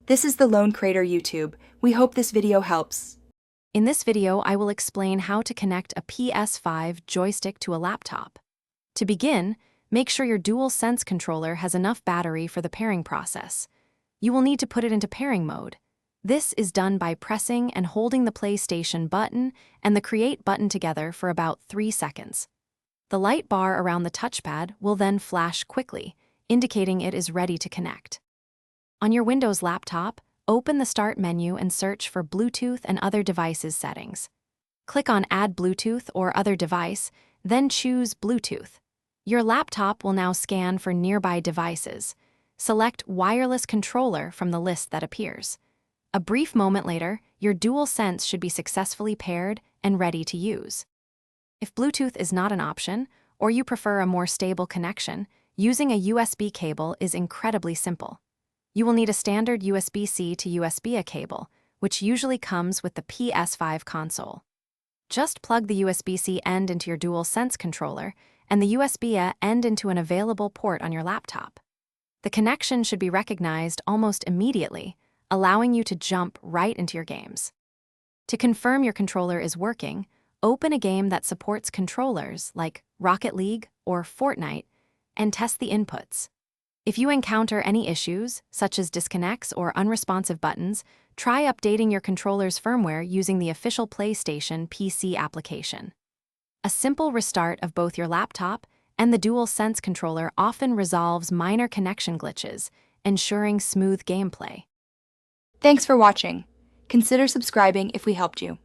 This is the Lone Crater YouTube. We hope this video helps. In this video, I will explain how to connect a PS5 joystick to a laptop. To begin, make sure your DualSense controller has enough battery for the pairing process. You will need to put it into pairing mode. This is done by pressing and holding the PlayStation button and the Create button together for about 3 seconds. The light bar around the touchpad will then flash quickly, indicating it is ready to connect. On your Windows laptop, open the Start menu and search for Bluetooth and other devices settings. Click on Add Bluetooth or other device, then choose Bluetooth. Your laptop will now scan for nearby devices. Select Wireless Controller from the list that appears. A brief moment later, your DualSense should be successfully paired and ready to use. If Bluetooth is not an option, or you prefer a more stable connection, using a USB cable is incredibly simple. You will need a standard USB-C to USB-A cable, which usually comes with the PS5 console. Just plug the USB-C end into your DualSense controller and the USB-A end into an available port on your laptop. The connection should be recognized almost immediately, allowing you to jump right into your games. To confirm your controller is working, open a game that supports controllers like Rocket League or Fortnite and test the inputs. If you encounter any issues, such as disconnects or unresponsive buttons, try updating your controller's firmware using the official PlayStation PC application. A simple restart of both your laptop and the DualSense controller often resolves minor connection glitches, ensuring smooth gameplay. Thanks for watching. Consider subscribing if we helped you.